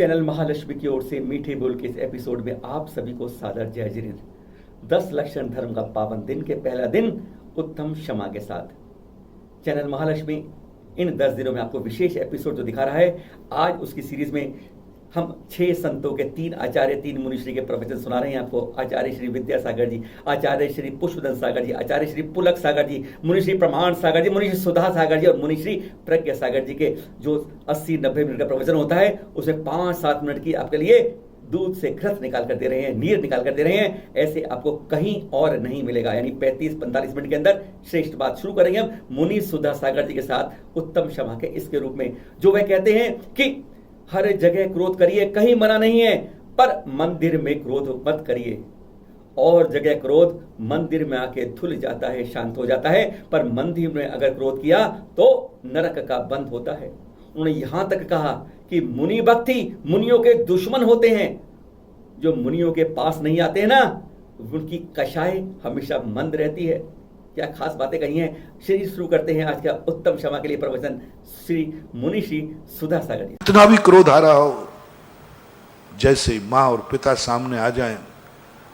Channel Mahalakshmi की ओर से मीठे बोल के इस एपिसोड में आप सभी को सादर जय जिनेंद्र। 10 लक्षण धर्म का पावन दिन के पहला दिन उत्तम क्षमा के साथ चैनल महालक्ष्मी इन 10 दिनों में आपको विशेष एपिसोड जो दिखा रहा है। आज उसकी सीरीज में हम 6 संतों के 3 आचार्य 3 मुनिश्री के प्रवचन सुना रहे हैं आपको। आचार्य श्री विद्यासागर जी, आचार्य श्री पुष्पदन सागर जी, आचार्य श्री पुलक सागर जी, मुनिश्री प्रमाण सागर जी, मुनिश्री सुधा सागर जी और मुनिश्री प्रज्ञा सागर जी के जो 80-90 मिनट का प्रवचन होता है उसमें 5-7 मिनट की आपके लिए दूध से घृत निकाल कर दे रहे हैं, नीर निकाल कर दे रहे हैं। ऐसे आपको कहीं और नहीं मिलेगा। यानी 35-45 मिनट के अंदर श्रेष्ठ बात शुरू करेंगे हम मुनि सुधा सागर जी के साथ उत्तम क्षमा के इसके रूप में, जो वह कहते हैं कि हर जगह क्रोध करिए, कहीं मना नहीं है, पर मंदिर में क्रोध मत करिए। और जगह क्रोध मंदिर में आके धुल जाता है, शांत हो जाता है, पर मंदिर में अगर क्रोध किया तो नरक का बंद होता है। उन्होंने यहां तक कहा कि मुनि भक्ति मुनियों के दुश्मन होते हैं। जो मुनियों के पास नहीं आते हैं ना, उनकी कषाय हमेशा मंद रहती है। क्या खास बातें कही हैं। श्री शुरू करते हैं आज का उत्तम क्षमा के लिए प्रवचन श्री मुनिश्री सुधा सागर जी। इतना भी क्रोध आ रहा हो, जैसे माँ और पिता सामने आ जाएं,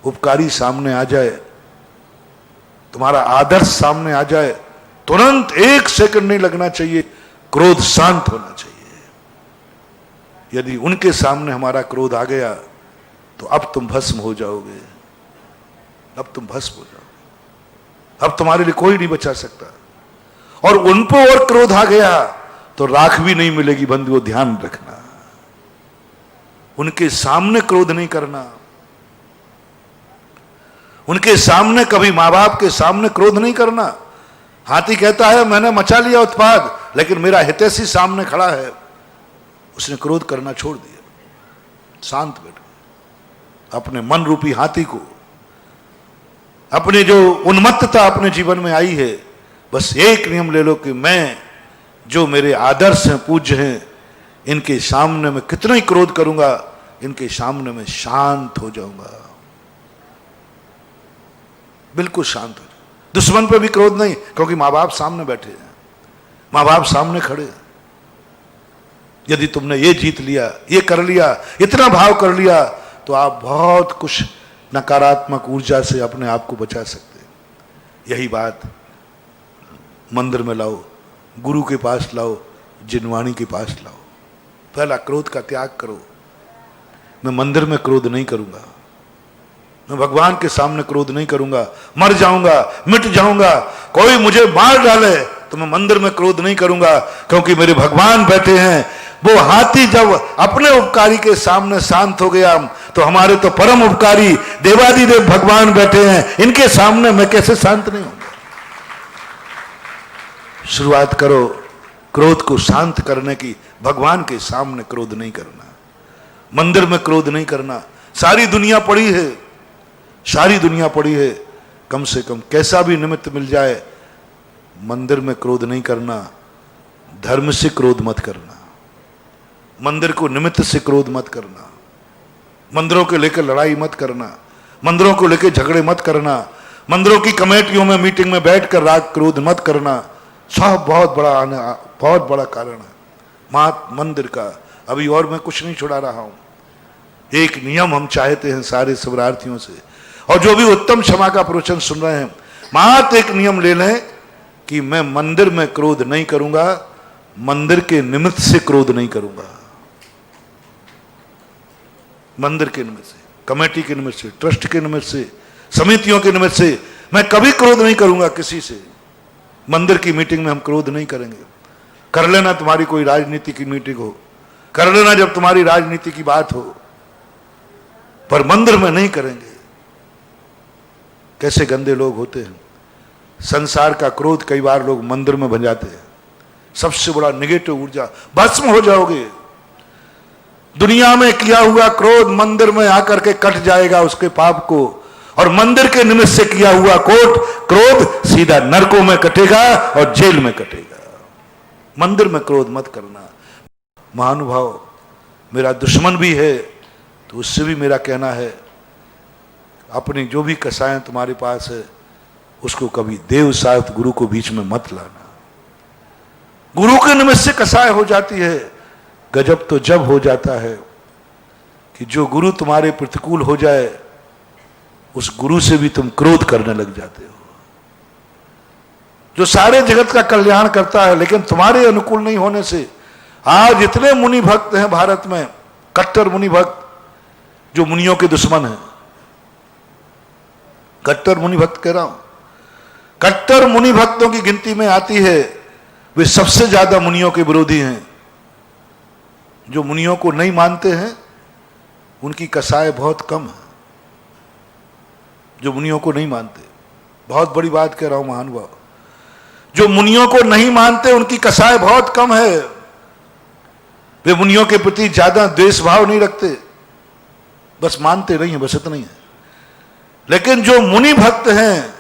उपकारी सामने आ जाए, तुम्हारा आदर्श सामने आ जाए, तुरंत 1 सेकंड नहीं लगना चाहिए, क्रोध शांत होना चाहिए। यदि उनके सामने हमारा क्रोध आ गया तो अब तुम भस्म हो जाओगे, अब तुम भस्म हो जाओगे, अब तुम्हारे लिए कोई नहीं बचा सकता। और उन पर और क्रोध आ गया तो राख भी नहीं मिलेगी। बंधुओं ध्यान रखना, उनके सामने क्रोध नहीं करना। उनके सामने, कभी मां बाप के सामने क्रोध नहीं करना। हाथी कहता है मैंने मचा लिया उत्पाद, लेकिन मेरा हितैषी सामने खड़ा है, उसने क्रोध करना छोड़ दिया, शांत बैठ गया। अपने मन रूपी हाथी को, अपनी जो उन्मत्तता अपने जीवन में आई है, बस एक नियम ले लो कि मैं, जो मेरे आदर्श हैं, पूज्य हैं, इनके सामने मैं कितना ही क्रोध करूंगा, इनके सामने मैं शांत हो जाऊंगा, बिल्कुल शांत हो जाऊंगा। दुश्मन पे भी क्रोध नहीं, क्योंकि मां बाप सामने बैठे हैं, मां बाप सामने खड़े हैं। यदि तुमने ये जीत लिया, ये कर लिया, इतना भाव कर लिया, तो आप बहुत कुछ नकारात्मक ऊर्जा से अपने आप को बचा सकते हैं। यही बात मंदिर में लाओ, गुरु के पास लाओ, जिनवाणी के पास लाओ। पहला क्रोध का त्याग करो। मैं मंदिर में क्रोध नहीं करूंगा, मैं भगवान के सामने क्रोध नहीं करूंगा, मर जाऊंगा, मिट जाऊंगा, कोई मुझे मार डाले तो मैं मंदिर में क्रोध नहीं करूंगा, क्योंकि मेरे भगवान बैठे हैं। वो हाथी जब अपने उपकारी के सामने शांत हो गया, तो हमारे तो परम उपकारी देवादिदेव भगवान बैठे हैं, इनके सामने मैं कैसे शांत नहीं होऊंगा। शुरुआत करो क्रोध को शांत करने की। भगवान के सामने क्रोध नहीं करना, मंदिर में क्रोध नहीं करना। सारी दुनिया पड़ी है, सारी दुनिया पड़ी है, कम से कम कैसा भी निमित्त मिल जाए, मंदिर में क्रोध नहीं करना। धर्म से क्रोध मत करना, मंदिर को निमित्त से क्रोध मत करना, मंदिरों के लेकर लड़ाई मत करना, मंदिरों को लेकर झगड़े मत करना, मंदिरों की कमेटियों में मीटिंग में बैठकर राग क्रोध मत करना। सब बहुत बड़ा कारण है मंदिर का। अभी और मैं कुछ नहीं छुड़ा रहा हूं, एक नियम हम चाहते हैं सारे शिवरार्थियों से, और जो भी उत्तम क्षमा का प्रवचन सुन रहे हैं, मात्र एक नियम ले लें कि मैं मंदिर में क्रोध नहीं करूंगा, मंदिर के निमित्त से क्रोध नहीं करूंगा। मंदिर के निमित्त से, कमेटी के निमित्त से, ट्रस्ट के निमित्त से, समितियों के निमित्त से मैं कभी क्रोध नहीं करूंगा किसी से। मंदिर की मीटिंग में हम क्रोध नहीं करेंगे। कर लेना तुम्हारी कोई राजनीति की मीटिंग हो, कर लेना जब तुम्हारी राजनीति की बात हो, पर मंदिर में नहीं करेंगे। कैसे गंदे लोग होते हैं। संसार का क्रोध कई बार लोग मंदिर में बन जाते हैं, सबसे बड़ा नेगेटिव ऊर्जा, भस्म हो जाओगे। दुनिया में किया हुआ क्रोध मंदिर में आकर के कट जाएगा उसके पाप को, और मंदिर के निमित्त से किया हुआ क्रोध सीधा नरकों में कटेगा और जेल में कटेगा। मंदिर में क्रोध मत करना। महानुभाव, मेरा दुश्मन भी है तो उससे भी मेरा कहना है, अपनी जो भी कसाएं तुम्हारे पास है उसको कभी देव साथ गुरु को बीच में मत लाना। गुरु के निमित्त से कसाय हो जाती है, गजब तो जब हो जाता है कि जो गुरु तुम्हारे प्रतिकूल हो जाए उस गुरु से भी तुम क्रोध करने लग जाते हो। जो सारे जगत का कल्याण करता है लेकिन तुम्हारे अनुकूल नहीं होने से आज इतने मुनि भक्त हैं भारत में, कट्टर मुनि भक्त जो मुनियों के दुश्मन हैं। कट्टर मुनि भक्त कह रहा हूं, कट्टर मुनि भक्तों की गिनती में आती है, वे सबसे ज्यादा मुनियों के विरोधी हैं। जो मुनियों को नहीं मानते हैं उनकी कसाई बहुत कम है। जो मुनियों को नहीं मानते, बहुत बड़ी बात कह रहा हूं महानुभाव, जो मुनियों को नहीं मानते उनकी कसाई बहुत कम है। वे मुनियों के प्रति ज्यादा द्वेष भाव नहीं रखते, बस मानते नहीं है, बस इतना ही है। लेकिन जो मुनि भक्त हैं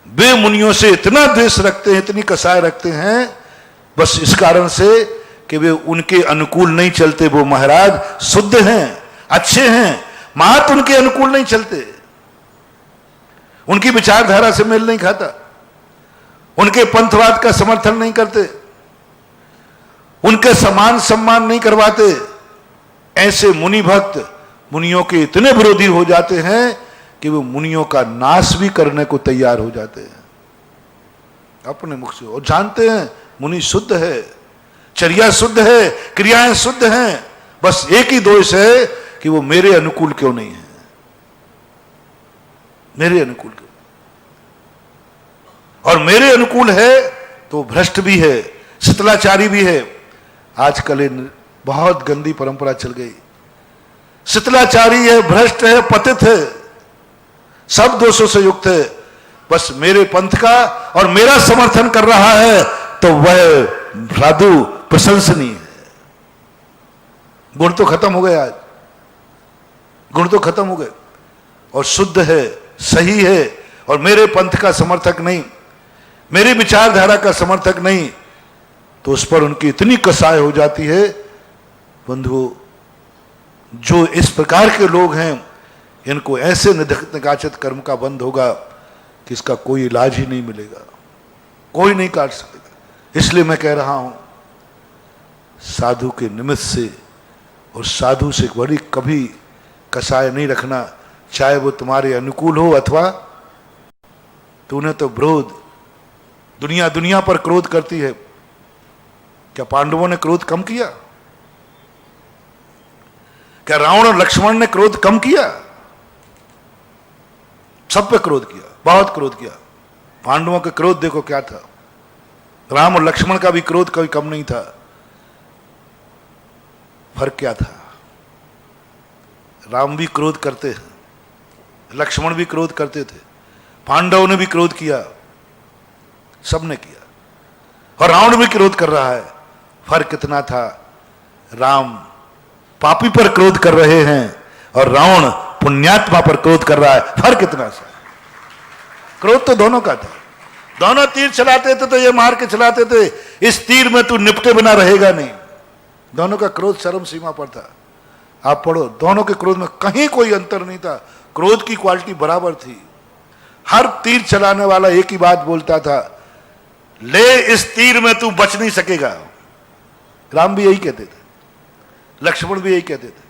वे मुनियों से इतना द्वेष रखते हैं, इतनी कसाई रखते हैं, बस इस कारण से कि वे उनके अनुकूल नहीं चलते। वो महाराज शुद्ध हैं, अच्छे हैं, मात उनके अनुकूल नहीं चलते, उनकी विचारधारा से मेल नहीं खाता, उनके पंथवाद का समर्थन नहीं करते, उनके समान सम्मान नहीं करवाते। ऐसे मुनि भक्त मुनियों के इतने विरोधी हो जाते हैं कि वो मुनियों का नाश भी करने को तैयार हो जाते हैं अपने मुख से। और जानते हैं मुनि शुद्ध है, चर्या शुद्ध है, क्रियाएं शुद्ध हैं, बस एक ही दोष है कि वो मेरे अनुकूल क्यों नहीं है, मेरे अनुकूल क्यों। और मेरे अनुकूल है तो भ्रष्ट भी है, शितलाचारी भी है। आजकल बहुत गंदी परंपरा चल गई, शितलाचारी है, भ्रष्ट है, पतित है, सब दोषों से युक्त है, बस मेरे पंथ का और मेरा समर्थन कर रहा है तो वह साधु प्रशंसनीय है। गुण तो खत्म हो गए, आज गुण तो खत्म हो गए। और शुद्ध है, सही है और मेरे पंथ का समर्थक नहीं, मेरी विचारधारा का समर्थक नहीं, तो उस पर उनकी इतनी कसाई हो जाती है। बंधुओं, जो इस प्रकार के लोग हैं इनको ऐसे निकाचित कर्म का बंध होगा कि इसका कोई इलाज ही नहीं मिलेगा, कोई नहीं काट सकेगा। इसलिए मैं कह रहा हूं साधु के निमित्त से और साधु से बड़ी कभी कसाय नहीं रखना, चाहे वो तुम्हारे अनुकूल हो अथवा तूने तो विरोध। दुनिया दुनिया पर क्रोध करती है, क्या पांडवों ने क्रोध कम किया? क्या रावण और लक्ष्मण ने क्रोध कम किया? सब पे क्रोध किया, बहुत क्रोध किया। पांडवों का क्रोध देखो क्या था, राम और लक्ष्मण का भी क्रोध कभी कम नहीं था। फर्क क्या था? राम भी क्रोध करते हैं, लक्ष्मण भी क्रोध करते थे, पांडवों ने भी क्रोध किया, सबने किया, और रावण भी क्रोध कर रहा है। फर्क कितना था, राम पापी पर क्रोध कर रहे हैं और रावण पुण्यात्मा पर क्रोध कर रहा है। फर्क कितना सा, क्रोध तो दोनों का था। दोनों तीर चलाते थे तो ये मार के चलाते थे, इस तीर में तू निपटे बिना रहेगा नहीं। दोनों का क्रोध चरम सीमा पर था। आप पढ़ो, दोनों के क्रोध में कहीं कोई अंतर नहीं था, क्रोध की क्वालिटी बराबर थी। हर तीर चलाने वाला एक ही बात बोलता था, ले इस तीर में तू बच नहीं सकेगा। राम भी यही कहते थे, लक्ष्मण भी यही कहते थे,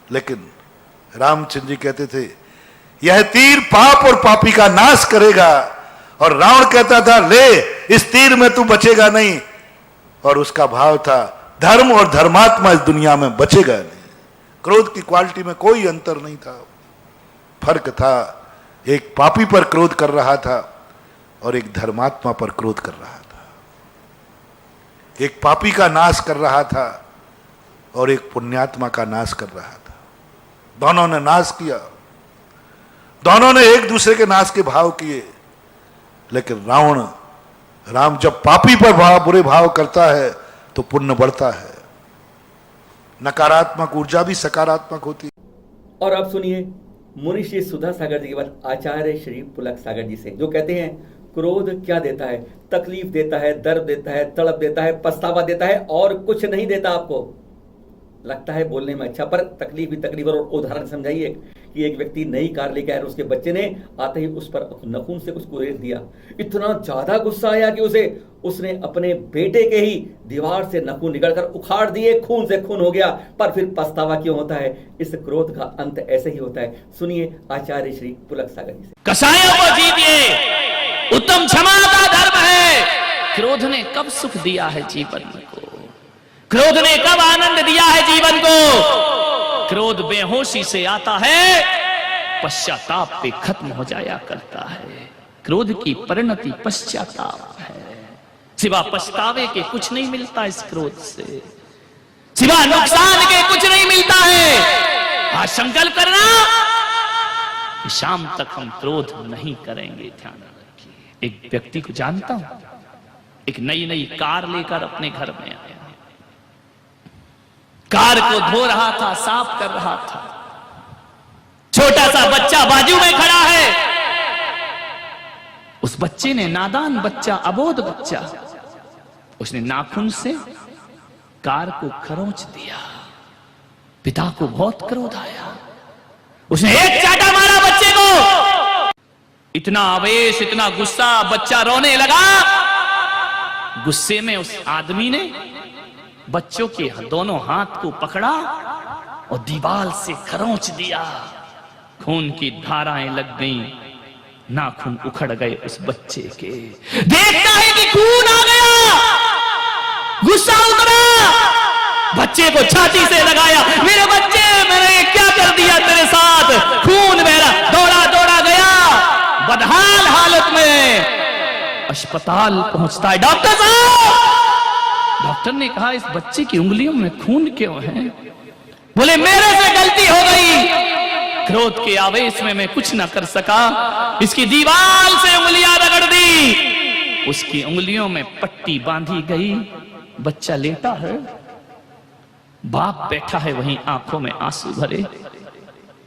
लेकिन रामचंद्र जी कहते थे यह तीर पाप और पापी का नाश करेगा, और रावण कहता था ले इस तीर में तू बचेगा नहीं, और उसका भाव था धर्म और धर्मात्मा इस दुनिया में बचेगा नहीं। क्रोध की क्वालिटी में कोई अंतर नहीं था, फर्क था, एक पापी पर क्रोध कर रहा था और एक धर्मात्मा पर क्रोध कर रहा था। एक पापी का नाश कर रहा था और एक पुण्यात्मा का नाश कर रहा था। दोनों ने नाश किया, दोनों ने एक दूसरे के नाश के भाव किए। लेकिन राम जब पापी पर बुरे भाव करता है तो पुण्य बढ़ता है, नकारात्मक ऊर्जा भी सकारात्मक होती है। और अब सुनिए मुनि श्री सुधा सागर जी के बाद आचार्य श्री पुलक सागर जी से, जो कहते हैं क्रोध क्या देता है? तकलीफ देता है, दर्द देता है, तड़प देता है, पछतावा देता है और कुछ नहीं देता। आपको लगता है बोलने में अच्छा, पर तकलीफ ही तकलीफ। और उदाहरण समझाइए कि एक व्यक्ति नई कार लेके आया और उसके बच्चे ने आते ही उस पर नाखून से उसको रेत दिया। इतना ज्यादा गुस्सा आया कि उसने अपने बेटे के ही दीवार से नाखून निकालकर उखाड़ दिए, खून से खून हो गया। पर फिर पछतावा क्यों होता है? इस क्रोध का अंत ऐसे ही होता है। सुनिए आचार्य श्री पुलक सागर जी से। कसायों को जीतिए, उत्तम क्षमा का धर्म है। क्रोध ने कब सुख दिया है जीवन को? क्रोध ने कब आनंद दिया है जीवन को? क्रोध बेहोशी से आता है, पश्चाताप पे खत्म हो जाया करता है। क्रोध की परिणति पश्चाताप है। सिवा पछतावे के कुछ नहीं मिलता इस क्रोध से, सिवा नुकसान के कुछ नहीं मिलता है। आज संकल्प करना कि शाम तक हम क्रोध नहीं करेंगे। ध्यान रखिए। एक व्यक्ति को जानता हूं, एक नई कार लेकर अपने घर में आया। कार को धो रहा था, साफ कर रहा था। छोटा सा बच्चा बाजू में खड़ा है। उस बच्चे ने, नादान बच्चा, अबोध बच्चा, उसने नाखून से कार को खरोंच दिया। पिता को बहुत क्रोध आया। उसने एक चाटा मारा बच्चे को। इतना आवेश, इतना गुस्सा, बच्चा रोने लगा। गुस्से में उस आदमी ने बच्चों के दोनों हाथ को पकड़ा और दीवार से खरोंच दिया। खून की धाराएं लग गईं, नाखून उखड़ गए उस बच्चे के। देखता है कि खून आ गया, गुस्सा उतरा, बच्चे को छाती से लगाया। मेरे बच्चे, मैंने क्या कर दिया तेरे साथ? खून बह रहा। दौड़ा दौड़ा गया, बदहाल हालत में अस्पताल पहुंचता है। डॉक्टर साहब! डॉक्टर ने कहा इस बच्चे की उंगलियों में खून क्यों है? बोले मेरे से गलती हो गई। क्रोध के आवेश में मैं कुछ ना कर सका, इसकी दीवार से उंगलियां रगड़ दी। उसकी उंगलियों में पट्टी बांधी गई। बच्चा लेटा है, बाप बैठा है वहीं, आंखों में आंसू भरे।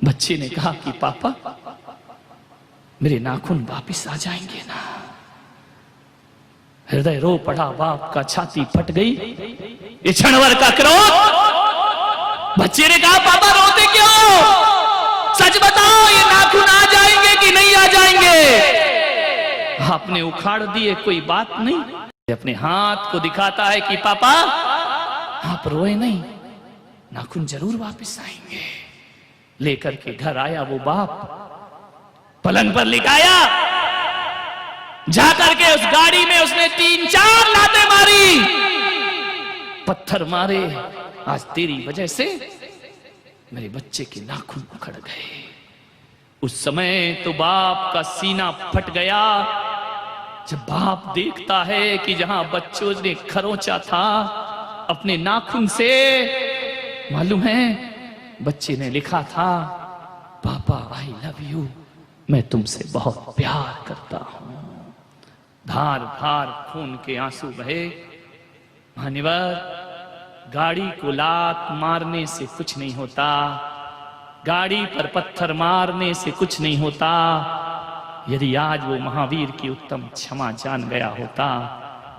बच्चे ने कहा कि पापा, मेरे नाखून वापिस आ जाएंगे ना? हृदय रो पड़ा बाप का, छाती फट गई। ये क्षणभर का क्रोध। बच्चे ने कहा पापा रोते क्यों? सच बताओ, ये नाखून आ जाएंगे कि नहीं आ जाएंगे? आपने उखाड़ दिए, कोई बात नहीं। अपने हाथ को दिखाता है कि पापा आप रोए नहीं, नाखून जरूर वापस आएंगे। लेकर के घर आया वो बाप, पलंग पर लिटाया। जाकर के उस गाड़ी में उसने 3-4 लातें मारी, पत्थर मारे। आज तेरी वजह से मेरे बच्चे के नाखून उखड़ गए। उस समय तो बाप का सीना फट गया जब बाप देखता है कि जहां बच्चों ने खरोंचा था अपने नाखून से, मालूम है बच्चे ने लिखा था, पापा आई लव यू, मैं तुमसे बहुत प्यार करता हूं। धार धार खून के आंसू बहे। मान्यवर, गाड़ी को लात मारने से कुछ नहीं होता, गाड़ी पर पत्थर मारने से कुछ नहीं होता। यदि आज वो महावीर की उत्तम क्षमा जान गया होता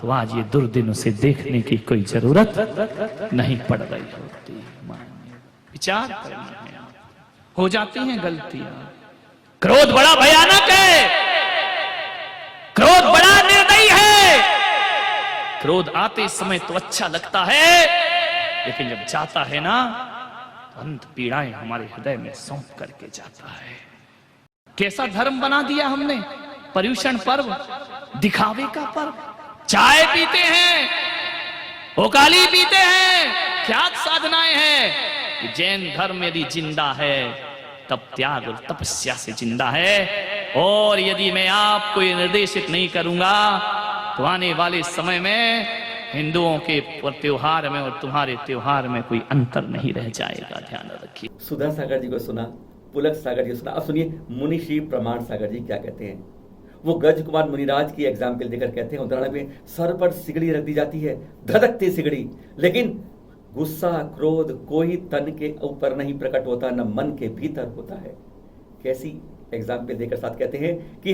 तो आज ये दुर्दिन उसे देखने की कोई जरूरत नहीं पड़ रही होती। विचार करना, हो जाती हैं गलतियां। क्रोध बड़ा भयानक है, क्रोध बड़ा निर्दयी है। क्रोध आते समय तो अच्छा लगता है, लेकिन जब जाता है ना, अंत पीड़ाएं हमारे हृदय में सौंप करके जाता है। कैसा धर्म बना दिया हमने? पर्युषण पर्व, दिखावे का पर्व। चाय पीते हैं, ओकाली पीते हैं, क्या साधनाएं हैं। जैन धर्म यदि जिंदा है तब त्याग और तपस्या से जिंदा है। और यदि मैं आपको ये निर्देशित नहीं करूंगा तो आने वाले समय में हिंदुओं के त्योहार में और तुम्हारे त्योहार में कोई अंतर नहीं रह जाएगा। ध्यान रखिए। सुधा सागर जी को सुना, पुलक सागर जी को सुना। अब सुनिए मुनिश्री प्रमाण सागर जी क्या कहते हैं। वो गज कुमार मुनिराज की एग्जाम्पल देकर कहते हैं, उदाहरण में सर पर सिगड़ी रख दी जाती है, धधकती सिगड़ी, लेकिन गुस्सा क्रोध कोई तन के ऊपर नहीं प्रकट होता, न मन के भीतर होता है। कैसी एग्जाम्पल देकर साथ कहते हैं कि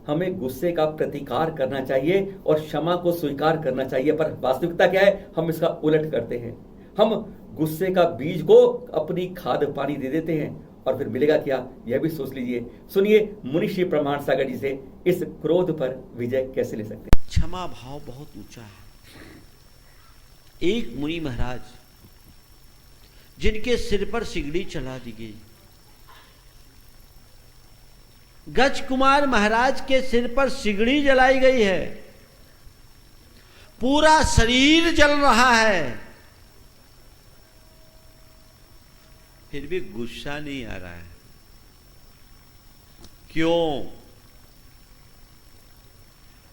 हमें गुस्से का प्रतिकार करना चाहिए और क्षमा को स्वीकार करना चाहिए, पर वास्तविकता क्या है, हम इसका उलट करते हैं। हम गुस्से का बीज को अपनी खाद पानी दे देते हैं और फिर मिलेगा क्या, यह भी सोच लीजिए। सुनिए मुनिषी प्रमाण सागर जी से इस क्रोध पर विजय कैसे ले सकते हैं। क्षमा भाव बहुत ऊंचा है। एक मुनि महाराज जिनके सिर पर सिगड़ी चला दी गई, गज कुमार महाराज के सिर पर सिगड़ी जलाई गई है, पूरा शरीर जल रहा है, फिर भी गुस्सा नहीं आ रहा है। क्यों?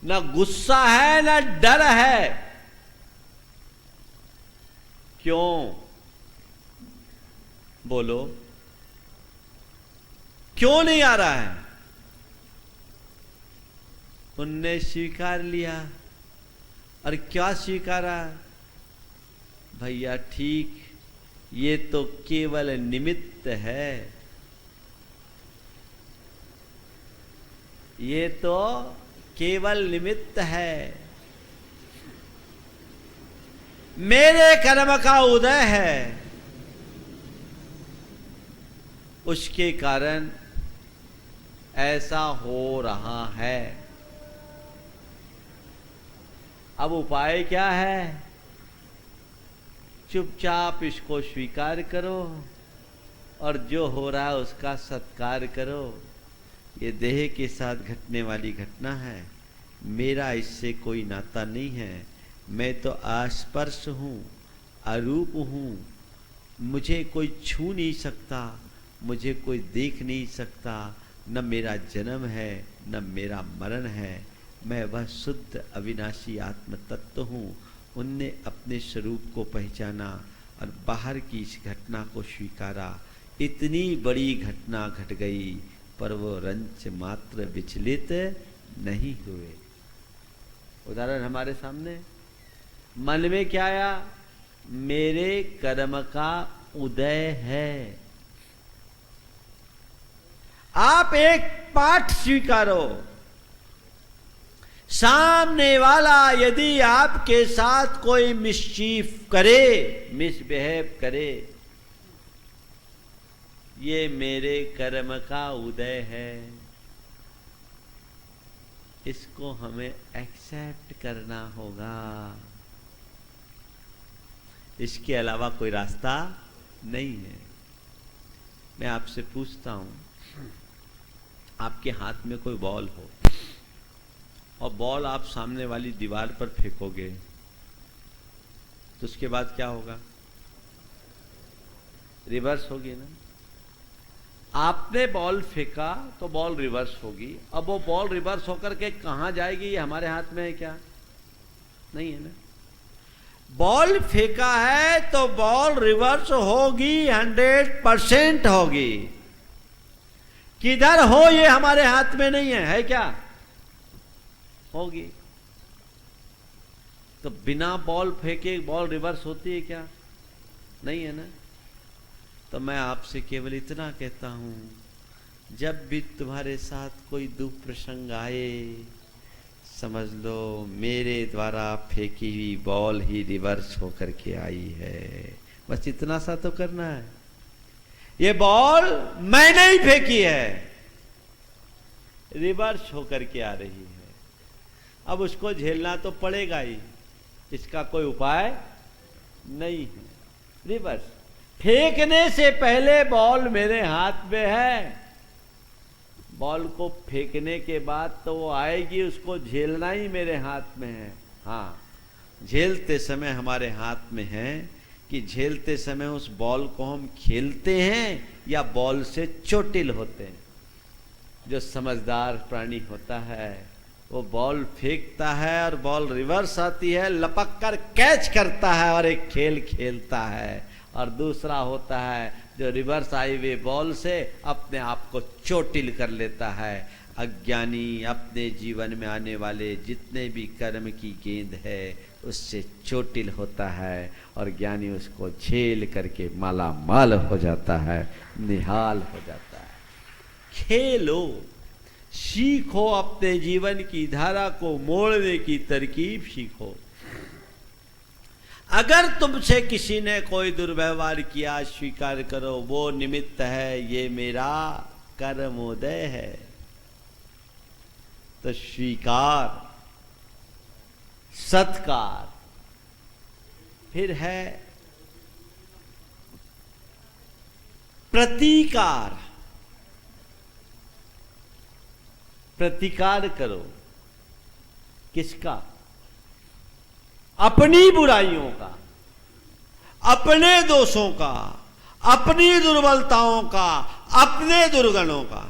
ना गुस्सा है ना डर है। क्यों? बोलो, क्यों नहीं आ रहा है? उनने स्वीकार लिया। और क्या स्वीकारा? भैया ठीक, ये तो केवल निमित्त है, ये तो केवल निमित्त है। मेरे कर्म का उदय है, उसके कारण ऐसा हो रहा है। अब उपाय क्या है? चुपचाप इसको स्वीकार करो और जो हो रहा है उसका सत्कार करो। ये देह के साथ घटने वाली घटना है, मेरा इससे कोई नाता नहीं है। मैं तो आस्पर्श हूँ, अरूप हूँ, मुझे कोई छू नहीं सकता, मुझे कोई देख नहीं सकता। न मेरा जन्म है न मेरा मरण है, मैं वह शुद्ध अविनाशी आत्म तत्व हूँ। उनने अपने स्वरूप को पहचाना और बाहर की इस घटना को स्वीकारा। इतनी बड़ी घटना घट गई पर वो रंच मात्र विचलित नहीं हुए। उदाहरण हमारे सामने, मन में क्या आया? मेरे कर्म का उदय है। आप एक पाठ स्वीकारो। सामने वाला यदि आपके साथ कोई मिसचीफ करे, मिसबिहेव करे, ये मेरे कर्म का उदय है, इसको हमें एक्सेप्ट करना होगा। इसके अलावा कोई रास्ता नहीं है। मैं आपसे पूछता हूं, आपके हाथ में कोई बॉल हो और बॉल आप सामने वाली दीवार पर फेंकोगे तो उसके बाद क्या होगा? रिवर्स होगी ना। आपने बॉल फेंका तो बॉल रिवर्स होगी। अब वो बॉल रिवर्स होकर के कहां जाएगी ये हमारे हाथ में है क्या? नहीं है ना। बॉल फेंका है तो बॉल रिवर्स होगी, 100% होगी। किधर हो ये हमारे हाथ में नहीं है क्या? होगी। तो बिना बॉल फेंके बॉल रिवर्स होती है क्या? नहीं है ना। तो मैं आपसे केवल इतना कहता हूं, जब भी तुम्हारे साथ कोई दुख प्रसंग आए, समझ लो मेरे द्वारा फेंकी हुई बॉल ही रिवर्स होकर के आई है। बस इतना सा तो करना है। ये बॉल मैंने ही फेंकी है, रिवर्स होकर के आ रही है। अब उसको झेलना तो पड़ेगा ही, इसका कोई उपाय नहीं है। रिवर्स फेंकने से पहले बॉल मेरे हाथ में है, बॉल को फेंकने के बाद तो वो आएगी, उसको झेलना ही मेरे हाथ में है। हाँ, झेलते समय हमारे हाथ में है कि झेलते समय उस बॉल को हम खेलते हैं या बॉल से चोटिल होते हैं। जो समझदार प्राणी होता है वो बॉल फेंकता है और बॉल रिवर्स आती है, लपक कर कैच करता है और एक खेल खेलता है। और दूसरा होता है जो रिवर्स आई हुई बॉल से अपने आप को चोटिल कर लेता है। अज्ञानी अपने जीवन में आने वाले जितने भी कर्म की गेंद है उससे चोटिल होता है और ज्ञानी उसको झेल करके माला माल हो जाता है, निहाल हो जाता है। खेलो, सीखो, अपने जीवन की धारा को मोड़ने की तरकीब सीखो। अगर तुमसे किसी ने कोई दुर्व्यवहार किया, स्वीकार करो, वो निमित्त है, ये मेरा कर्मोदय है। तो स्वीकार, सत्कार, फिर है प्रतिकार। प्रतिकार करो किसका? अपनी बुराइयों का, अपने दोषों का, अपनी दुर्बलताओं का, अपने दुर्गुणों का।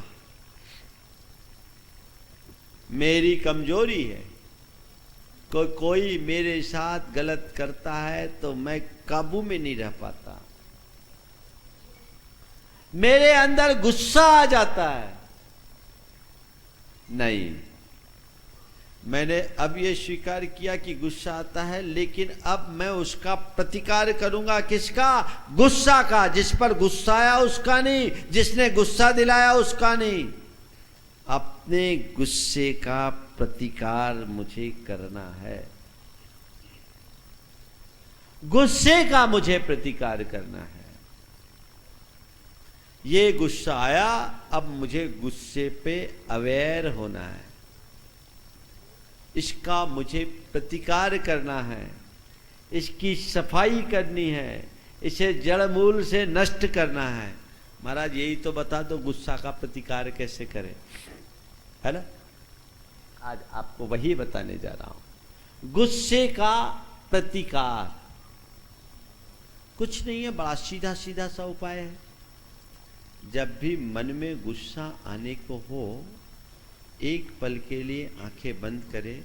मेरी कमजोरी है, कोई मेरे साथ गलत करता है तो मैं काबू में नहीं रह पाता, मेरे अंदर गुस्सा आ जाता है। नहीं, मैंने अब यह स्वीकार किया कि गुस्सा आता है, लेकिन अब मैं उसका प्रतिकार करूंगा। किसका? गुस्सा का। जिस पर गुस्सा आया उसका नहीं, जिसने गुस्सा दिलाया उसका नहीं, अपने गुस्से का प्रतिकार मुझे करना है। गुस्से का मुझे प्रतिकार करना है। ये गुस्सा आया, अब मुझे गुस्से पे अवेयर होना है, इसका मुझे प्रतिकार करना है, इसकी सफाई करनी है, इसे जड़ मूल से नष्ट करना है। महाराज यही तो बता दो, गुस्सा का प्रतिकार कैसे करें, है ना? आज आपको वही बताने जा रहा हूं। गुस्से का प्रतिकार कुछ नहीं है, बड़ा सीधा सीधा सा उपाय है। जब भी मन में गुस्सा आने को हो, एक पल के लिए आंखें बंद करें,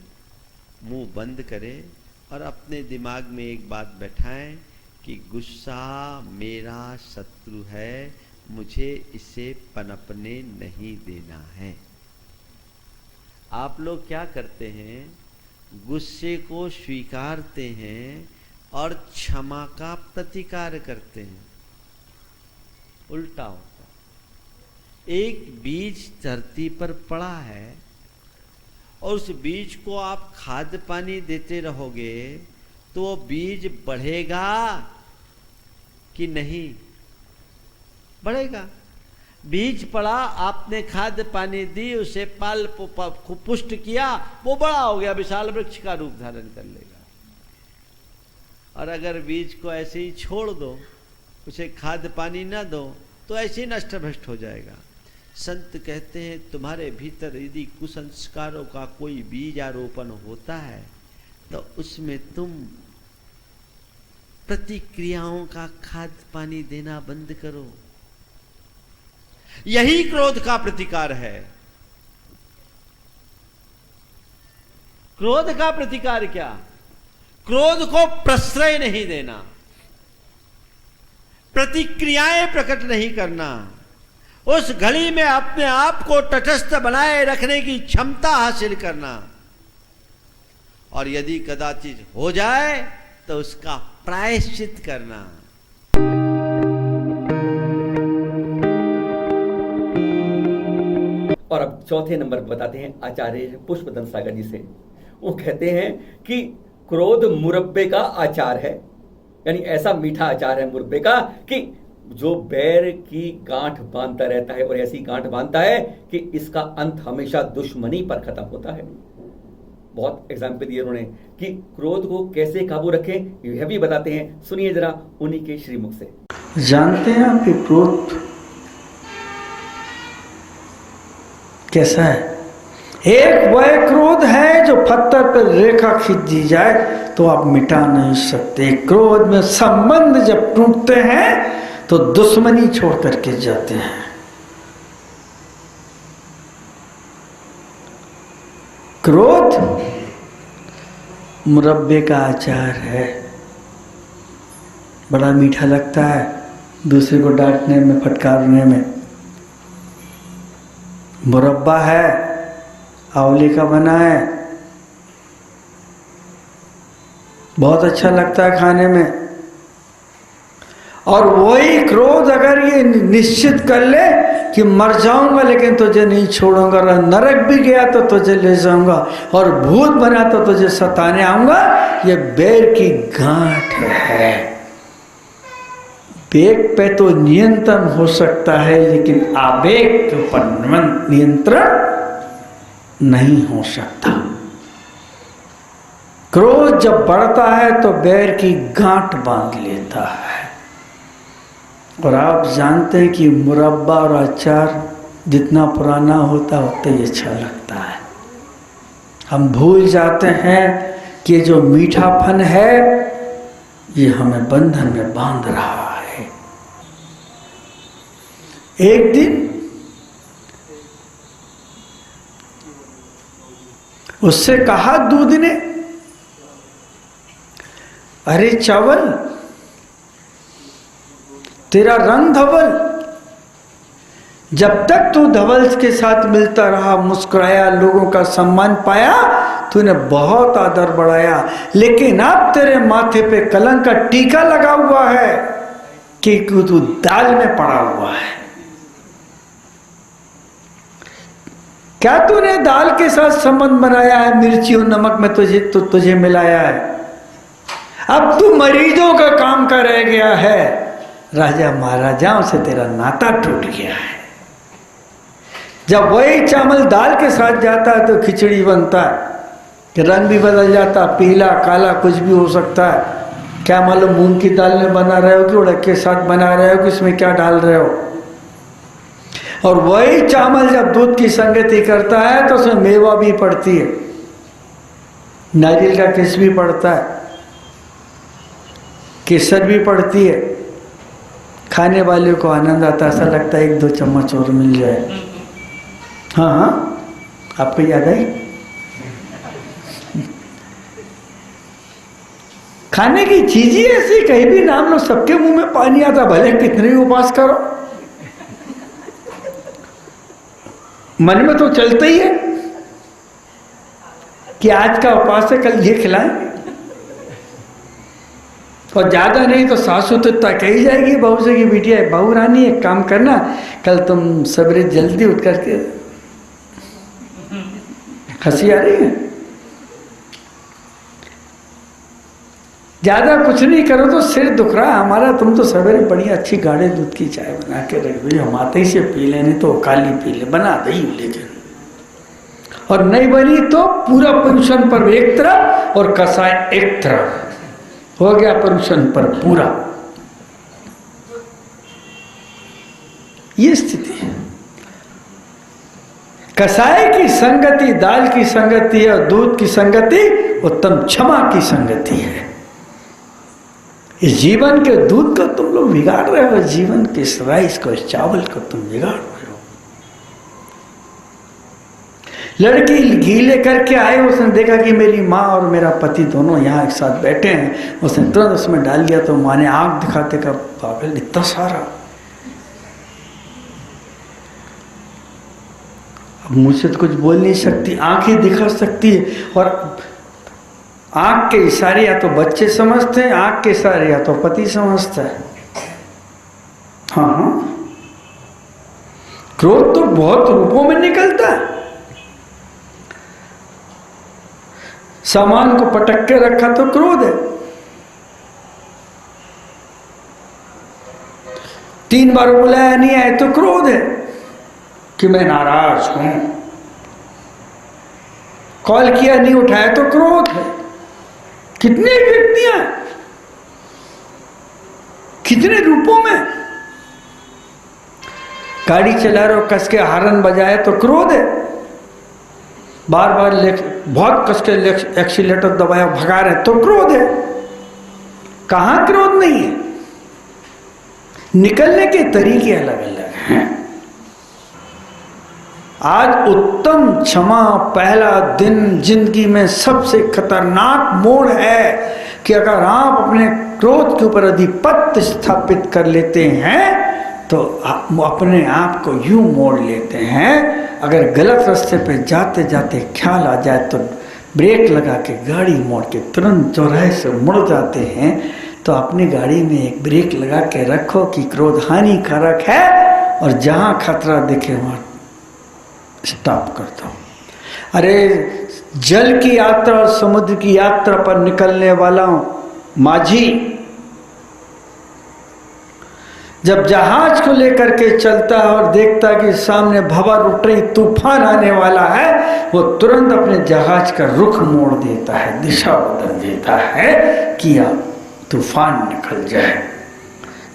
मुंह बंद करें और अपने दिमाग में एक बात बैठाएं कि गुस्सा मेरा शत्रु है, मुझे इसे पनपने नहीं देना है। आप लोग क्या करते हैं? गुस्से को स्वीकारते हैं और क्षमा का प्रतिकार करते हैं। उल्टा होता है। एक बीज धरती पर पड़ा है और उस बीज को आप खाद पानी देते रहोगे तो वो बीज बढ़ेगा कि नहीं? बढ़ेगा। बीज पड़ा, आपने खाद पानी दी, उसे पाल पुष्ट किया, वो बड़ा हो गया, विशाल वृक्ष का रूप धारण कर लेगा। और अगर बीज को ऐसे ही छोड़ दो, उसे खाद पानी ना दो, तो ऐसे ही नष्ट भ्रष्ट हो जाएगा। संत कहते हैं तुम्हारे भीतर यदि कुसंस्कारों का कोई बीज आरोपण होता है तो उसमें तुम प्रतिक्रियाओं का खाद पानी देना बंद करो। यही क्रोध का प्रतिकार है। क्रोध का प्रतिकार क्या? क्रोध को प्रश्रय नहीं देना, प्रतिक्रियाएं प्रकट नहीं करना, उस घड़ी में अपने आप को तटस्थ बनाए रखने की क्षमता हासिल करना, और यदि कदाचित हो जाए तो उसका प्रायश्चित करना। और अब चौथे नंबर बताते हैं आचार्य पुष्पदंत सागर जी से। वो कहते हैं कि क्रोध मुरब्बे का आचार है, यानी ऐसा मीठा आचार है मुरब्बे का कि जो बैर की गांठ बांधता रहता है और ऐसी गांठ बांधता है कि इसका अंत हमेशा दुश्मनी पर खत्म होता है। बहुत एग्जाम्पल दिए उन्होंने कि क्रोध को कैसे काबू रखें, यह भी बताते हैं। सुनिए जरा उन्हीं के श्रीमुख से। जानते हैं आप कि क्रोध कैसा है? एक वह क्रोध है जो पत्थर पर रेखा खींच दी जाए तो आप मिटा नहीं सकते। क्रोध में संबंध जब टूटते हैं तो दुश्मनी छोड़ करके जाते हैं। क्रोध मुरब्बे का आचार है, बड़ा मीठा लगता है दूसरे को डांटने में, फटकारने में। मुरब्बा है, आंवले का बना है, बहुत अच्छा लगता है खाने में। और वही क्रोध अगर ये निश्चित कर ले कि मर जाऊंगा लेकिन तुझे नहीं छोड़ूंगा, और नरक भी गया तो तुझे ले जाऊंगा, और भूत बना तो तुझे सताने आऊंगा, ये बैर की गांठ है। वेग पे तो नियंत्रण हो सकता है लेकिन आवेग के ऊपर नियंत्रण नहीं हो सकता। क्रोध जब बढ़ता है तो बैर की गांठ बांध लेता है। और आप जानते हैं कि मुरब्बा और अचार जितना पुराना होता उतना ही अच्छा लगता है। हम भूल जाते हैं कि जो मीठापन है ये हमें बंधन में बांध रहा है। एक दिन उससे कहा दूध ने, अरे चावल तेरा रंग धवल, जब तक तू धवल के साथ मिलता रहा, मुस्कुराया, लोगों का सम्मान पाया, तूने बहुत आदर बढ़ाया, लेकिन अब तेरे माथे पे कलंक का टीका लगा हुआ है कि तू दाल में पड़ा हुआ है। क्या तूने दाल के साथ संबंध बनाया है? मिर्ची और नमक में तुझे मिलाया है। अब तू मरीजों का काम कर रह गया है। राजा महाराजाओं से तेरा नाता टूट गया है। जब वही चावल दाल के साथ जाता है तो खिचड़ी बनता है, कि रंग भी बदल जाता, पीला काला कुछ भी हो सकता है। क्या मालूम मूंग की दाल में बना रहे हो कि उड़द के साथ बना रहे हो कि इसमें क्या डाल रहे हो। और वही चावल जब दूध की संगति करता है तो उसमें मेवा भी पड़ती है, नारियल का किस भी पड़ता है, केसर भी पड़ती है। खाने वाले को आनंद आता, ऐसा लगता है 1-2 चम्मच और मिल जाए। हाँ हाँ, आपको याद आई? खाने की चीज ही ऐसी, कहीं भी नाम लो सबके मुंह में पानी आता, भले कितने भी उपास करो, मन में तो चलता ही है कि आज का उपास है, कल ये खिलाएं। और ज्यादा नहीं तो सासू तो कही जाएगी बहू से कि बिटिया बहू रानी एक काम करना, कल तुम सवेरे जल्दी उठ करके, हंसी आ रही है, ज्यादा कुछ नहीं करो तो सिर दुख रहा है हमारा, तुम तो सवेरे बड़ी अच्छी गाढ़े दूध की चाय बना के रख दो, हम आते ही से पी लेने तो काली पी ले, बना दही लेकिन, और नहीं बनी तो पूरा पोषण पर एक तरफ और कसाय एक तरफ, हो गया पोषण पर पूरा। ये स्थिति है। कसाय की संगति दाल की संगति है और दूध की संगति उत्तम क्षमा की संगति है। इस जीवन के दूध को तुम लोग बिगाड़ रहे हो, जीवन के इस राइस को, इस चावल को तुम बिगाड़ रहे हो। लड़की घी लेकर के आए, उसने देखा कि मेरी माँ और मेरा पति दोनों यहाँ एक साथ बैठे हैं, उसने तुरंत उसमें डाल दिया तो माँ ने आंख दिखाते का पागल इतना सारा, अब मुझसे तो कुछ बोल नहीं सकती, आंखें दिखा सकती है, और आंख के इशारे या तो बच्चे समझते हैं, आंख के इशारे या तो पति समझता है। हाँ हाँ, क्रोध तो बहुत रूपों में निकलता है। सामान को पटक के रखा तो क्रोध है, 3 बार बुलाया नहीं आए तो क्रोध है कि मैं नाराज हूं, कॉल किया नहीं उठाया तो क्रोध है। कितने व्यक्तियां, कितने रूपों में, गाड़ी चला रहे हो कस के हारन बजाए तो क्रोध है, बार बार बहुत कस के एक्सीलेटर दबाया भगा रहे तो क्रोध है। कहां क्रोध नहीं है, निकलने के तरीके अलग अलग हैं। आज उत्तम क्षमा पहला दिन जिंदगी में सबसे खतरनाक मोड़ है कि अगर आप अपने क्रोध के ऊपर आधिपत्य स्थापित कर लेते हैं तो अपने आप को यूं मोड़ लेते हैं, अगर गलत रास्ते पे जाते जाते ख्याल आ जाए तो ब्रेक लगा के गाड़ी मोड़ के तुरंत चौराहे से मुड़ जाते हैं, तो अपनी गाड़ी में एक ब्रेक लगा के रखो कि क्रोध हानिकारक है, और जहां खतरा दिखे वहां स्टॉप कर दो। अरे जल की यात्रा और समुद्र की यात्रा पर निकलने वाला माझी जब जहाज को लेकर के चलता है और देखता है कि सामने भंवर उठ रही, तूफान आने वाला है, वो तुरंत अपने जहाज का रुख मोड़ देता है, दिशा बदल देता है कि अब तूफान निकल जाए।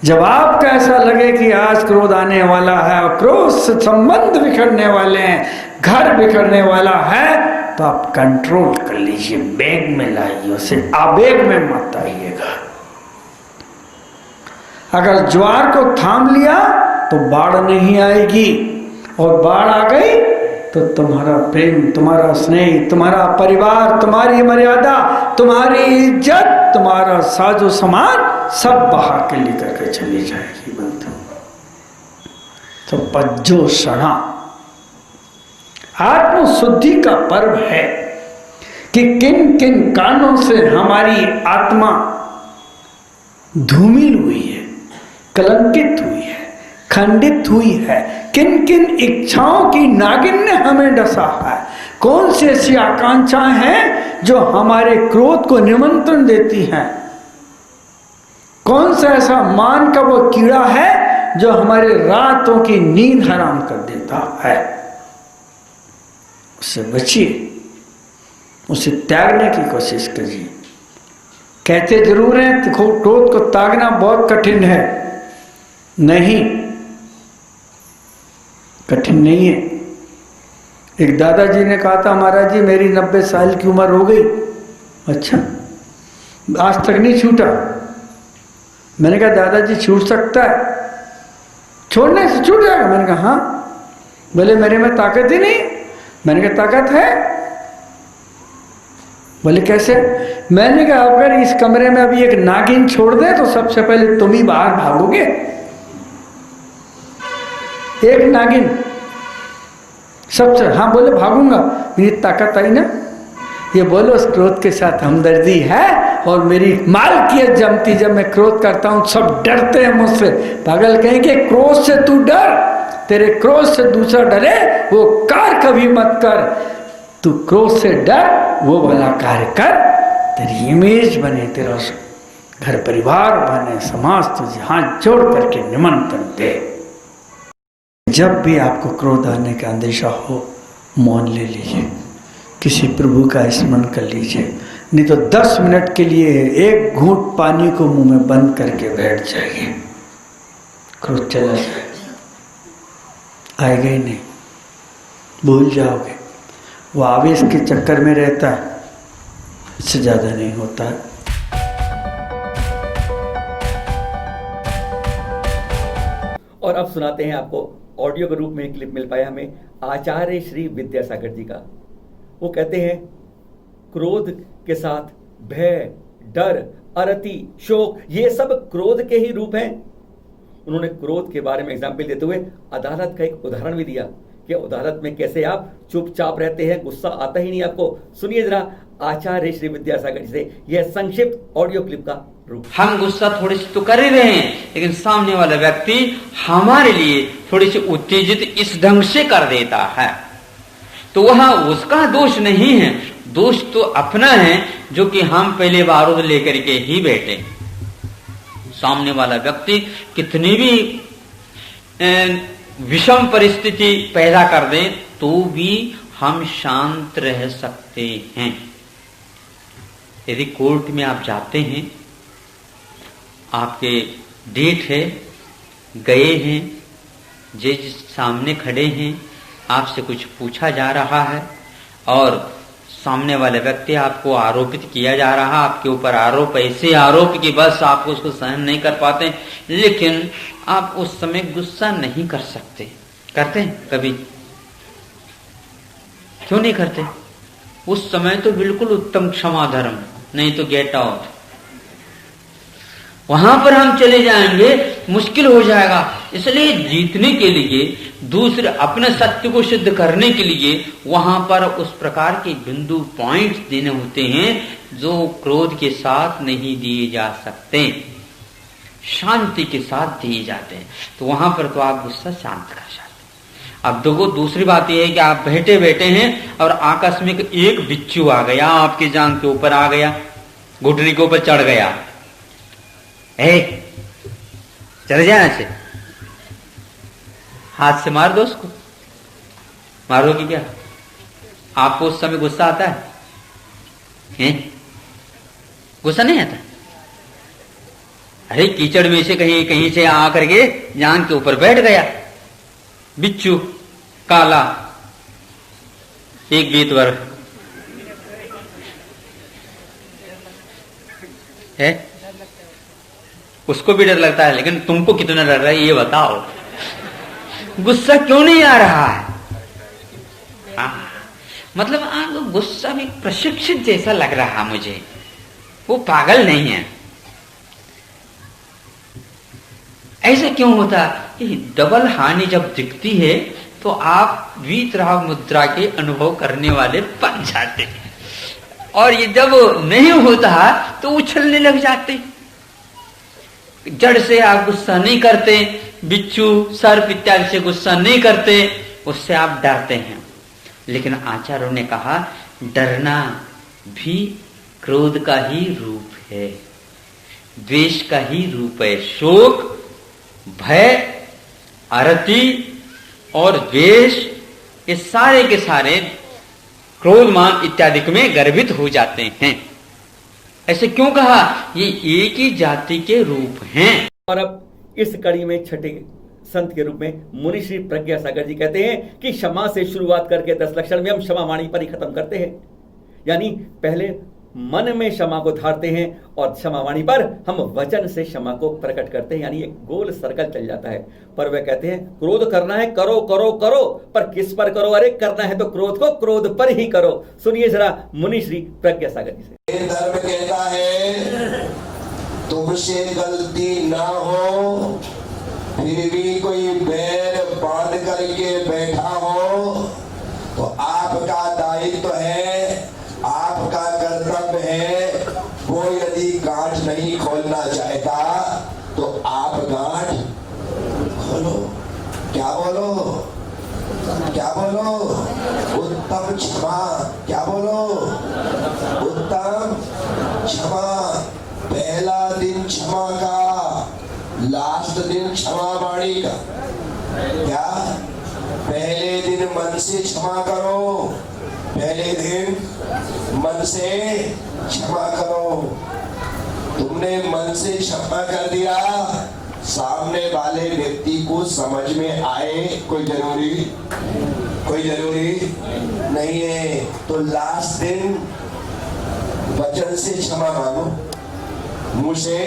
जब आपको ऐसा लगे कि आज क्रोध आने वाला है और क्रोध से संबंध बिखरने वाले हैं, घर बिखरने वाला है, तो आप कंट्रोल कर लीजिए, बैग में लाइए उसे, आवेग में मत आइएगा। अगर ज्वार को थाम लिया तो बाढ़ नहीं आएगी, और बाढ़ आ गई तो तुम्हारा प्रेम, तुम्हारा स्नेह, तुम्हारा परिवार, तुम्हारी मर्यादा, तुम्हारी इज्जत, तुम्हारा साजो सामान सब बहा के लेकर के चली जाएगी बंधु। तो पज्जो क्षणा आत्म शुद्धि का पर्व है कि किन किन कारणों से हमारी आत्मा धूमिल हुई है, कलंकित हुई है, खंडित हुई है, किन किन इच्छाओं की नागिन ने हमें डसा है, कौन सी ऐसी आकांक्षाएं हैं जो हमारे क्रोध को निमंत्रण देती हैं, कौन सा ऐसा मान का वो कीड़ा है जो हमारे रातों की नींद हराम कर देता है। उससे बचिए, उसे त्यागने की कोशिश करिए। कहते जरूर हैं क्रोध को त्यागना बहुत कठिन है, नहीं, कठिन नहीं है। एक दादाजी ने कहा था, महाराज जी मेरी 90 साल की उम्र हो गई। अच्छा, आज तक नहीं छूटा? मैंने कहा दादाजी छूट सकता है, छोड़ने से छूट जाएगा? मैंने कहा हाँ। बोले मेरे में ताकत ही नहीं। मैंने कहा ताकत है। बोले कैसे? मैंने कहा अगर इस कमरे में अभी एक नागिन छोड़ दे तो सबसे पहले तुम ही बाहर भागोगे। एक नागिन सबसे, हाँ बोले भागूंगा। मेरी ताकत आई ना। ये बोलो उस क्रोध के साथ हमदर्दी है, और मेरी मालकियत जमती जब मैं क्रोध करता हूं, सब डरते हैं मुझसे। पागल कहेंगे क्रोध से तू डर, तेरे क्रोध से दूसरा डरे वो कार्य कभी मत कर। तू क्रोध से डर, वो वाला कार्य कर, तेरी इमेज बने, तेरा घर परिवार बने, समाज तुझे हाथ जोड़ करके निमंत्रण दे। जब भी आपको क्रोध आने का अंदेशा हो, मौन ले लीजिए, किसी प्रभु का स्मरण कर लीजिए, नहीं तो 10 मिनट के लिए एक घूंट पानी को मुंह में बंद करके बैठ जाइए, क्रोध चला जाए, आएगा ही नहीं, भूल जाओगे। वो आवेश के चक्कर में रहता है, इससे ज्यादा नहीं होता है। और अब सुनाते हैं आपको ऑडियो के रूप में एक क्लिप मिल पाया हमें आचार्य श्री विद्यासागर जी का। वो कहते हैं क्रोध के साथ भय, डर, अरति, शोक, ये सब क्रोध के ही रूप हैं। उन्होंने क्रोध के बारे में एग्जाम्पल देते हुए अदालत का एक उदाहरण भी दिया कि अदालत में कैसे आप चुपचाप रहते हैं, गुस्सा आता ही नहीं आपको। सुनिए जरा आचार्य श्री विद्यासागर जी से यह संक्षिप्त ऑडियो क्लिप का रूप। हम गुस्सा थोड़ी सी तो कर ही रहे हैं, लेकिन सामने वाला व्यक्ति हमारे लिए थोड़ी सी उत्तेजित इस ढंग से कर देता है, तो वह उसका दोष नहीं है, दोष तो अपना है जो कि हम पहले बारूद लेकर के ही बैठे। सामने वाला व्यक्ति कितनी भी विषम परिस्थिति पैदा कर दे तो भी हम शांत रह सकते हैं। यदि कोर्ट में आप जाते हैं, आपके डेट है, गए हैं, जज सामने खड़े हैं, आपसे कुछ पूछा जा रहा है और सामने वाले व्यक्ति आपको आरोपित किया जा रहा है, आपके ऊपर आरोप, ऐसे आरोप कि बस आप उसको सहन नहीं कर पाते, लेकिन आप उस समय गुस्सा नहीं कर सकते। करते हैं कभी? क्यों नहीं करते? उस समय तो बिल्कुल उत्तम क्षमा धर्म, नहीं तो गेट आउट। वहां पर हम चले जाएंगे मुश्किल हो जाएगा। इसलिए जीतने के लिए, दूसरे अपने सत्य को सिद्ध करने के लिए वहां पर उस प्रकार के बिंदु पॉइंट्स देने होते हैं जो क्रोध के साथ नहीं दिए जा सकते, शांति के साथ दिए जाते हैं। तो वहां पर तो आप गुस्सा शांत कर जाते। अब देखो दूसरी बात यह है कि आप बैठे बैठे हैं और आकस्मिक एक बिच्छू आ गया, आपकी जांघ के ऊपर आ गया, घुटने के ऊपर चढ़ गया, चले जाना से हाथ से मार दो उसको। मारोगे क्या? आपको उस समय गुस्सा आता है? गुस्सा नहीं आता? अरे कीचड़ में से कहीं कहीं से आकर के जान के ऊपर बैठ गया बिच्छू काला, एक बीतवर है, उसको भी डर लगता है, लेकिन तुमको कितना डर रहा है ये बताओ। गुस्सा क्यों नहीं आ रहा है? मतलब आपको गुस्सा भी प्रशिक्षित जैसा लग रहा मुझे, वो पागल नहीं है। ऐसा क्यों होता? कि डबल हानि जब दिखती है तो आप वीतराग मुद्रा के अनुभव करने वाले बन जाते हैं, और ये जब नहीं होता तो उछलने लग जाते। जड़ से आप गुस्सा नहीं करते, बिच्छू सर्प इत्यादि से गुस्सा नहीं करते, उससे आप डरते हैं। लेकिन आचार्यों ने कहा डरना भी क्रोध का ही रूप है, द्वेष का ही रूप है। शोक, भय, आरती और द्वेष ये सारे के सारे क्रोध, मान इत्यादि में गर्भित हो जाते हैं। ऐसे क्यों कहा? ये एक ही जाति के रूप हैं। और अब इस कड़ी में छठे संत के रूप में मुनि श्री प्रज्ञा सागर जी कहते हैं कि क्षमा से शुरुआत करके 10 लक्षण में हम क्षमा वाणी पर ही खत्म करते हैं। यानी पहले मन में क्षमा को धारते हैं और क्षमा वाणी पर हम वचन से क्षमा को प्रकट करते हैं। यानी एक गोल सर्कल चल जाता है। पर वे कहते हैं क्रोध करना है करो करो करो, पर किस पर करो? अरे करना है तो क्रोध को क्रोध पर ही करो। सुनिए जरा मुनि श्री प्रज्ञा सागर जी से। धर्म कहता है तुमसे गलती ना हो फिर भी कोई बैर बांध करके बैठा हो तो आपका दायित्व है, आपका कर्तव्य है। वो यदि गांठ नहीं खोलना चाहता तो आप गांठ खोलो। क्या बोलो? क्या बोलो? उत्तम क्षमा। क्या बोलो? उत्तम क्षमा। पहला दिन क्षमा का, लास्ट दिन क्षमा वाणी का। क्या? पहले दिन मन से क्षमा करो, पहले दिन मन से क्षमा करो। तुमने मन से क्षमा कर दिया, सामने वाले व्यक्ति को समझ में आए कोई जरूरी नहीं है तो लास्ट दिन वचन से क्षमा मांगो। मुझे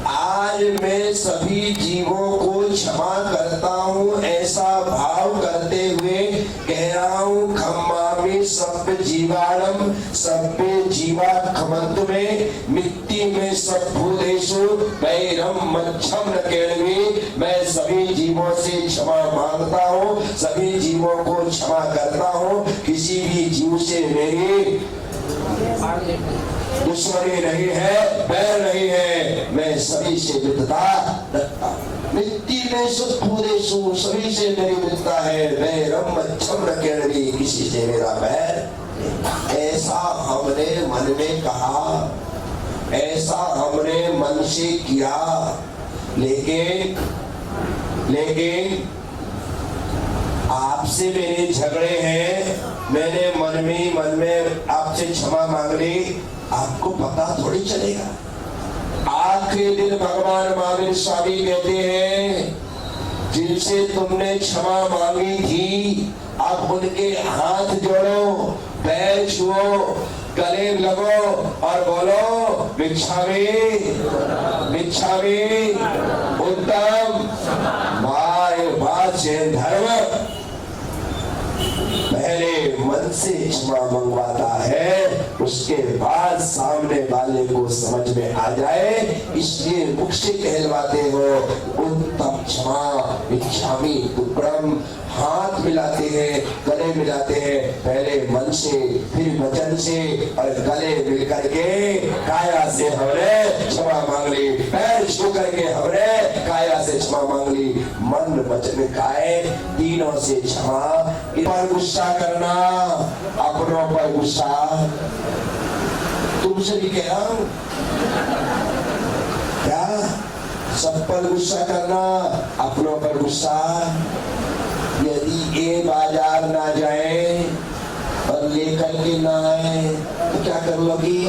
आज मैं सभी जीवों को क्षमा करता हूँ ऐसा भाव करते हुए कह रहा हूँ खम्मामि सभ्य जीवाणम सभ्य जीवा खमंत में मिट्टी में सभूदेशु वैरम मच्छम न केळवी। मैं सभी जीवों से क्षमा मांगता हूँ, सभी जीवों को क्षमा करता हूँ। किसी भी जीव से मेरी दुश्मनी नहीं है, बैर नहीं है। मैं सभी से मित्रता रखता हूं। मिट्टी में सुधूरेशु सभी से मेरी मित्रता है। वैरम मच्छम न केळवी, किसी से मेरा बैर। ऐसा हमने मन में कहा, ऐसा हमने मन से किया, लेकिन आपसे मेरे झगड़े हैं। मैंने मन में आपसे क्षमा मांग ली, आपको पता थोड़ी चलेगा। आखिरी दिन भगवान महावीर स्वामी कहते हैं जिनसे तुमने क्षमा मांगी थी अब उनके हाथ जोड़ो, पैर छुओ, गले लगो और बोलो भिक्षामि भिक्षामि। उत्तम भाई बात से धर्म पहले मन मन से क्षमा मंगवाता है उसके बाद सामने वाले को समझ में आ जाए, इसलिए मुख से कहलवाते हो उत्तम क्षमा इच्छामि तुभ्रम। हाथ मिलाते हैं, गले मिलाते हैं, पहले मन से फिर वचन से और गले मिल करके काया से हमने क्षमा मांग ली, पैर छू करके हमने काया से क्षमा मांग ली, मन वचन काया तीनों से क्षमा। पर गुस्सा करना, अपनों पर गुस्सा, तुमसे भी कह रहा हूं क्या, सब पर गुस्सा करना, अपनों पर गुस्सा। यदि ये बाजार ना जाए और लेकर के ना आए तो क्या करोगी?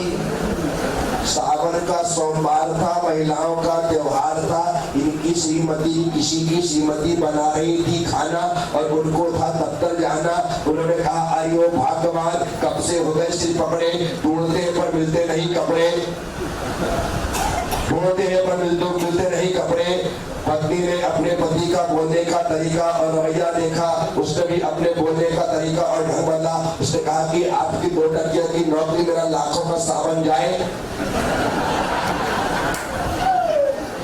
सावन का सोमवार था, महिलाओं का त्योहार था, इनकी श्रीमती किसी की श्रीमती बना रही थी खाना और उनको था दफ्तर जाना। उन्होंने कहा आयो भगवान कब से हो गए सिर पकड़े, ढूंढते पर मिलते नहीं कपड़े, ढूंढते हैं पर मिलते नहीं कपड़े। पत्नी ने अपने पति का बोलने का तरीका और रवैया देखा, उसने भी अपने बोलने का तरीका और ढंग बदला। उसने कहा कि आपकी 2 टकिया की नौकरी मेरा लाखों का सावन जाए,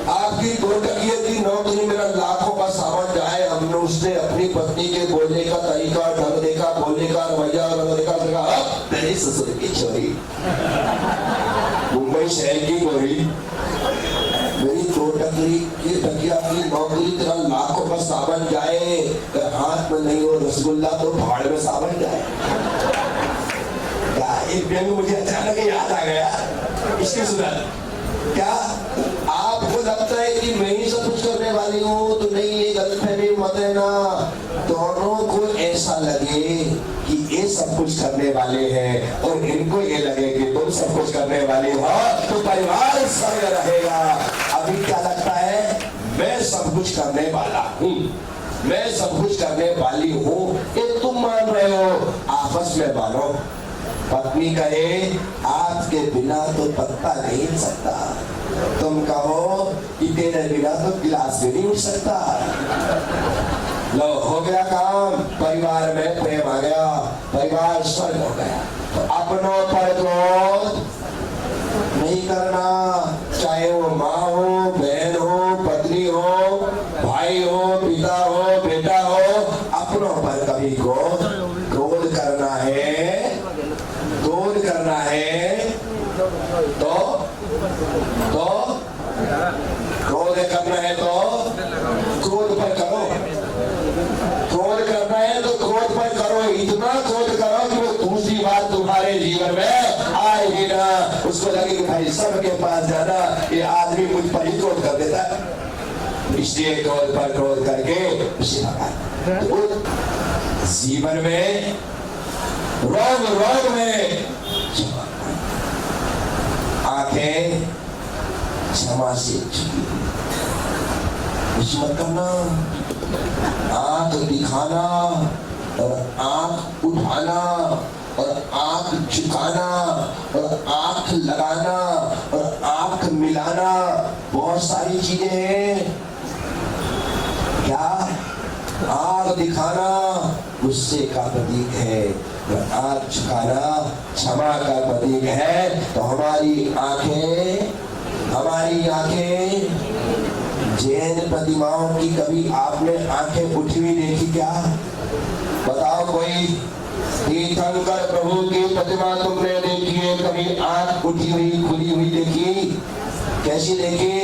आपकी 2 टकिया की नौकरी मेरा लाखों का सावन जाए। हमने उसने अपनी पत्नी के बोलने का तरीका और ढंग देखा, बोलने का रवैया और रंग देखा, तेरी ससुर की छोरी मुंबई शहर की गोरी, मेरी 2 टकिया की नौकरी तेरा लाखों का सावन जाए, हाथ में नहीं हो रसगुल्ला तो भाड़ में सावन जाए। क्या एक व्यंग मुझे अचानक याद आ गया इसके सुना। क्या आपको लगता है कि मैं ही सब कुछ करने वाली हूँ? तो नहीं, ये गलतफहमी मत है ना। दोनों को ऐसा लगे कि ये सब कुछ करने वाले हैं और इनको ये लगे कि तुम सब कुछ करने वाली हो तो परिवार संग रहेगा। अभी क्या लगता है? मैं सब कुछ करने वाला हूँ, मैं सब कुछ करने वाली हूँ, ये तुम मान रहे हो, आपस में मानो। पत्नी कहे आपके बिना तो पत्ता नहीं हिल सकता, तुम कहो कि तेरे बिना तो गिलास भी नहीं उठ सकता। लो हो गया काम, परिवार में प्रेम आ गया, परिवार स्वर्ग हो गया। तो अपनों पर क्रोध नहीं करना, चाहे वो माँ हो, बहन हो, पत्नी हो, भाई हो, पिता हो, बेटा हो, अपनों पर कभी क्रोध करना है, क्रोध करना है तो क्रोध करना है तो क्रोध पर करो, क्रोध करना है तो क्रोध पर करो, इतना क्रोध करो कि वो दूसरी बात तुम्हारे जीवन में आएगी ना, उसको लगे कि भाई सबके पास जाना, ये आदमी मुझ पर ही क्रोध कर देता है, इसलिए क्रोध पर क्रोध करके उसे भगा। जीवन में रोग में आंखें क्षमा से कुछ मत करना, आंख दिखाना और आंख उठाना और आंख झुकाना और आंख लगाना और आंख मिलाना, बहुत सारी चीजें हैं। क्या आंख दिखाना गुस्से का प्रतीक है, आंख झुकाना क्षमा का प्रतीक है। तो हमारी आंखें जैन प्रतिमाओं की कभी आपने आंखें उठी हुई देखी क्या? बताओ कोई। तीर्थंकर प्रभु की प्रतिमा तुमने देखी है कभी आंख उठी हुई खुली हुई देखी? कैसी देखी?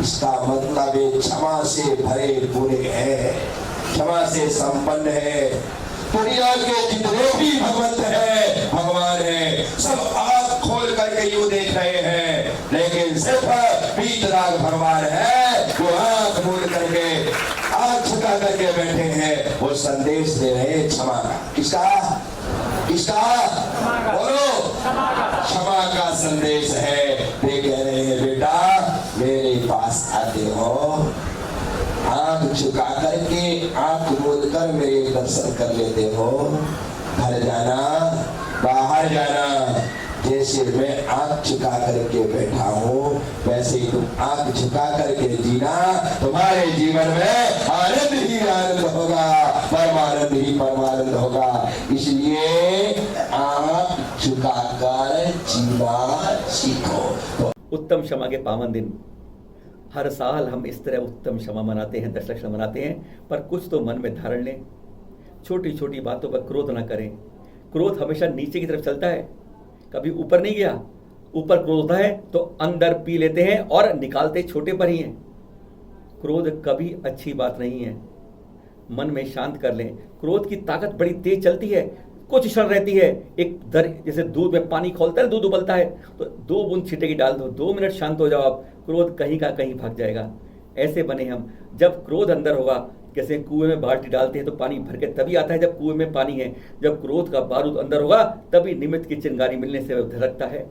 इसका मतलब क्षमा से भरे पूरे है, क्षमा से संपन्न है। दुनिया के जितने भी भगवंत है, भगवान है, सब आंख खोल करके यूं देख रहे हैं, लेकिन सिर्फ वीतराग भगवान है वो आंख मूंद करके आंख झुका करके बैठे हैं, वो संदेश दे रहे क्षमा का। किसका? बोलो, क्षमा का संदेश है। वे कह रहे हैं बेटा मेरे पास आते हो, आंख झुका करके आंख मूंद कर मेरे दर्शन कर लेते हो, घर जाना, बाहर जाना, जैसे मैं आंख झुका करके बैठा हूँ वैसे तुम आंख झुका करके जीना, तुम्हारे जीवन में आनंद ही आनंद होगा, परमानंद ही परमानंद होगा। इसलिए आंख झुकाकर जीना सीखो। उत्तम क्षमा के पावन दिन, हर साल हम इस तरह उत्तम क्षमा मनाते हैं, 10 लक्षण मनाते हैं, पर कुछ तो मन में धारण लें। छोटी छोटी बातों पर क्रोध ना करें। क्रोध हमेशा नीचे की तरफ चलता है, कभी ऊपर नहीं गया। ऊपर क्रोध होता है तो अंदर पी लेते हैं और निकालते छोटे पर ही हैं। क्रोध कभी अच्छी बात नहीं है, मन में शांत कर लें। क्रोध की ताकत बड़ी तेज चलती है, कुछ क्षण रहती है। एक जैसे दूध में पानी खोलता है, दूध उबलता है, तो 2 बूंद छिटे की डाल दो, 2 मिनट शांत हो जाओ आप, क्रोध कहीं का कहीं भाग जाएगा। ऐसे बने हम। जब क्रोध अंदर होगा, जैसे कुएं में बाल्टी डालते हैं तो पानी भर के तभी आता है जब कुएं में पानी है। जब क्रोध का बारूद अंदर होगा तभी निमित्त की चिंगारी मिलने से वह धड़कता है।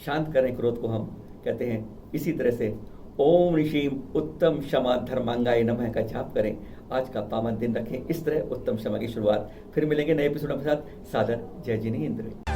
शांत करें क्रोध को, हम कहते हैं इसी तरह से ओम ऋषिम उत्तम क्षमा धर्मांगाय नमः का जाप करें। आज का पावन दिन रखें इस तरह उत्तम क्षमा की शुरुआत। फिर मिलेंगे नए एपिसोड के साथ। सादर जय जिनेंद्र।